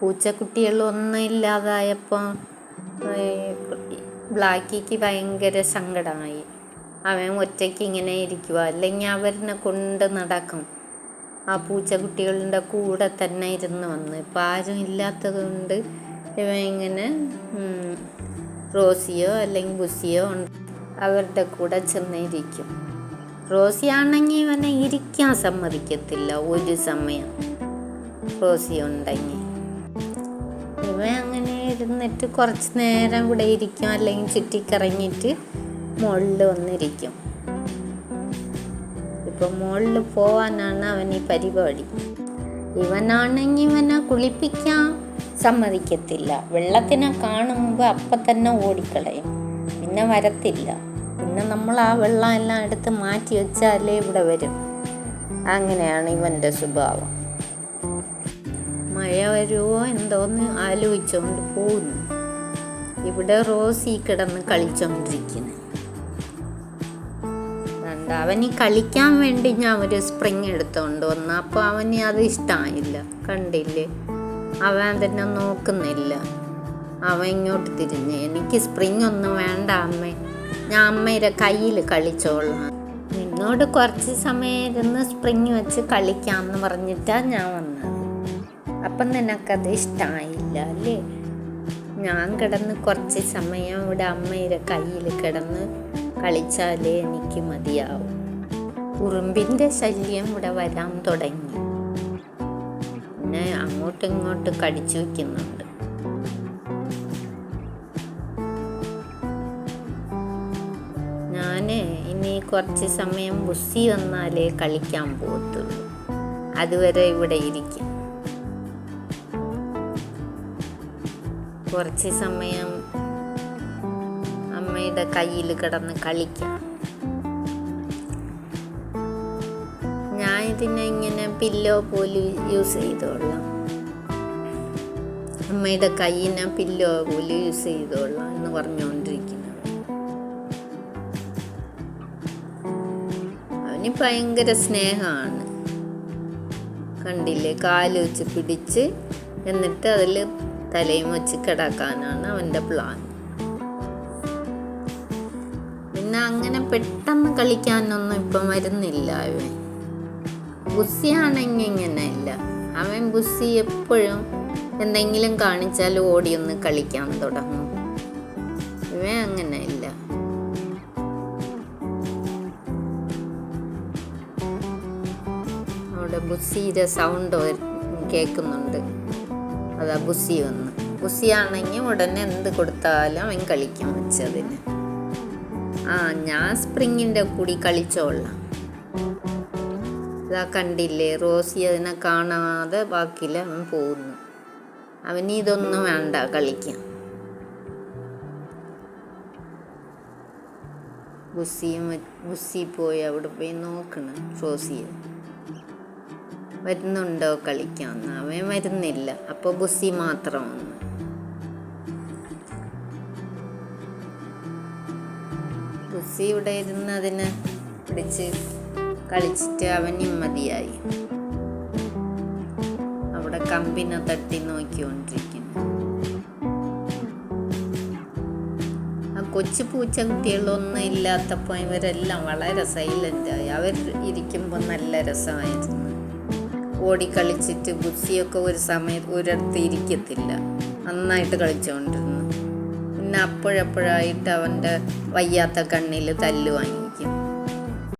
പൂച്ചക്കുട്ടികളൊന്നും ഇല്ലാതായപ്പോൾ ബ്ലാക്കിക്ക് ഭയങ്കര സങ്കടമായി. അവൻ ഒറ്റയ്ക്ക് ഇങ്ങനെ ഇരിക്കുക, അല്ലെങ്കിൽ അവരിനെ കൊണ്ട് നടക്കും. ആ പൂച്ചക്കുട്ടികളുടെ കൂടെ തന്നെ ഇരുന്ന് വന്ന് ഇപ്പം ആരും ഇല്ലാത്തത് കൊണ്ട് ഇവൻ ഇങ്ങനെ റോസിയോ അല്ലെങ്കിൽ ബുസിയോ അവരുടെ കൂടെ ചെന്നിരിക്കും. റോസി ആണെങ്കിൽ ഇവനെ ഇരിക്കാൻ സമ്മതിക്കത്തില്ല ഒരു സമയം. റോസി ഉണ്ടെങ്കിൽ ഇവൻ അങ്ങനെ ഇരുന്നിട്ട് കുറച്ച് നേരം ഇവിടെ ഇരിക്കും, അല്ലെങ്കിൽ ചുറ്റിക്കറങ്ങിയിട്ട് മുകളിൽ വന്നിരിക്കും. ഇപ്പം മുകളിൽ പോവാനാണ് അവന് ഈ പരിപാടി. ഇവനാണെങ്കിൽ ഇവനെ കുളിപ്പിക്കാൻ സമ്മതിക്കത്തില്ല. വെള്ളത്തിനെ കാണുമ്പോൾ അപ്പം തന്നെ ഓടിക്കളയും, പിന്നെ വരത്തില്ല. പിന്നെ നമ്മൾ ആ വെള്ളം എല്ലാം എടുത്ത് മാറ്റി വെച്ചാലേ ഇവിടെ വരും. അങ്ങനെയാണ് ഇവൻ്റെ സ്വഭാവം. മഴ വരുമോ എന്തോന്ന് ആലോചിച്ചുകൊണ്ട് പോകുന്നു. ഇവിടെ റോസി കിടന്ന് കളിച്ചോണ്ടിരിക്കുന്നു. അവന് കളിക്കാൻ വേണ്ടി ഞാൻ ഒരു സ്പ്രിങ് എടുത്തോണ്ട് വന്നു. അപ്പോൾ അവന് അത് ഇഷ്ടമായില്ല. കണ്ടില്ലേ, അവൻ തന്നെ നോക്കുന്നില്ല. അവൻ ഇങ്ങോട്ട് തിരിഞ്ഞ്, എനിക്ക് സ്പ്രിങ് ഒന്നും വേണ്ട അമ്മേ, ഞാൻ അമ്മയുടെ കയ്യിൽ കളിച്ചോളാം, നിന്നോട് കുറച്ച് സമയം ഇരുന്ന് സ്പ്രിങ് വെച്ച് കളിക്കാമെന്ന് പറഞ്ഞിട്ടാണ് ഞാൻ വന്നത്. അപ്പം നിനക്കത് ഇഷ്ടമായില്ല അല്ലേ? ഞാൻ കിടന്ന് കുറച്ച് സമയം ഇവിടെ അമ്മയുടെ കയ്യിൽ കിടന്ന് കളിച്ചാലേ എനിക്ക് മതിയാവും. ഉറുമ്പിൻ്റെ ശല്യം ഇവിടെ വരാൻ തുടങ്ങി. പിന്നെ അങ്ങോട്ടും ഇങ്ങോട്ട് കടിച്ചു വയ്ക്കുന്നുണ്ട്. ഞാൻ ഇനി കുറച്ച് സമയം ബുസി വന്നാലേ കളിക്കാൻ പോകത്തുള്ളൂ. അതുവരെ ഇവിടെ ഇരിക്കും. കുറച്ച് സമയം അമ്മയുടെ കയ്യിൽ കിടന്ന് കളിക്കാം. ഞാൻ ഇതിനെ ഇങ്ങനെ പില്ലോ പോലെ യൂസ് ചെയ്തോളാം. അമ്മയുടെ കയ്യിനെ പില്ലോ പോലെ യൂസ് ചെയ്തോളാം എന്ന് പറഞ്ഞുകൊണ്ടിരിക്കുന്നത്. അവന് ഭയങ്കര സ്നേഹമാണ്. കണ്ടില്ലേ, കാല് വെച്ച് പിടിച്ച് എന്നിട്ട് അതിൽ തലയും വെച്ച് കിടക്കാനാണ് അവൻ്റെ പ്ലാൻ. പിന്നെ അങ്ങനെ പെട്ടെന്ന് കളിക്കാനൊന്നും ഇപ്പം വരുന്നില്ല. അവൻ ബുസിയാണെങ്കിൽ ഇങ്ങനെയല്ല. അവൻ ബുസി എപ്പോഴും എന്തെങ്കിലും കാണിച്ചാൽ ഓടിയൊന്ന് കളിക്കാൻ തുടങ്ങും. ഇവൻ അങ്ങനെയല്ല. അവിടെ ബുസിയുടെ സൗണ്ട് കേൾക്കുന്നുണ്ട്. അതാ ബുസി വന്ന്. ബുസിയാണെങ്കിൽ ഉടനെ എന്ത് കൊടുത്താലും അവൻ കളിക്കാൻ വെച്ചതിന്. ഞാൻ സ്പ്രിങ്ങിൻ്റെ കൂടി കളിച്ചോളാം. ഇതാ കണ്ടില്ലേ, റോസി അതിനെ കാണാതെ ബാക്കിയിൽ അവൻ പോകുന്നു. അവന് ഇതൊന്നും വേണ്ട കളിക്കാൻ. ബുസി പോയി അവിടെ പോയി നോക്കണം റോസിയെ, വരുന്നുണ്ടോ കളിക്കാമെന്ന്. അവൻ വരുന്നില്ല. അപ്പോൾ ബുസി മാത്രം വന്നു. ബുസി ഇവിടെ ഇരുന്ന് അതിനെ പിടിച്ച് കളിച്ചിട്ട് അവൻ നിമ്മതിയായി. അവിടെ കമ്പിനെ തട്ടി നോക്കിക്കൊണ്ടിരിക്കുന്നു. ആ കൊച്ചു പൂച്ചക്കുട്ടികളൊന്നും ഇല്ലാത്തപ്പോൾ ഇവരെല്ലാം വളരെ സൈലൻ്റായി. അവർ ഇരിക്കുമ്പോൾ നല്ല രസമായിരുന്നു. ഓടിക്കളിച്ചിട്ട് ബുസിയൊക്കെ ഒരു സമയത്ത് ഒരിടത്ത് ഇരിക്കത്തില്ല, നന്നായിട്ട് കളിച്ചുകൊണ്ടിരുന്നു. പിന്നെ അപ്പോഴപ്പോഴായിട്ട് അവൻ്റെ വയ്യാത്ത കണ്ണിൽ തല്ല് വാങ്ങി.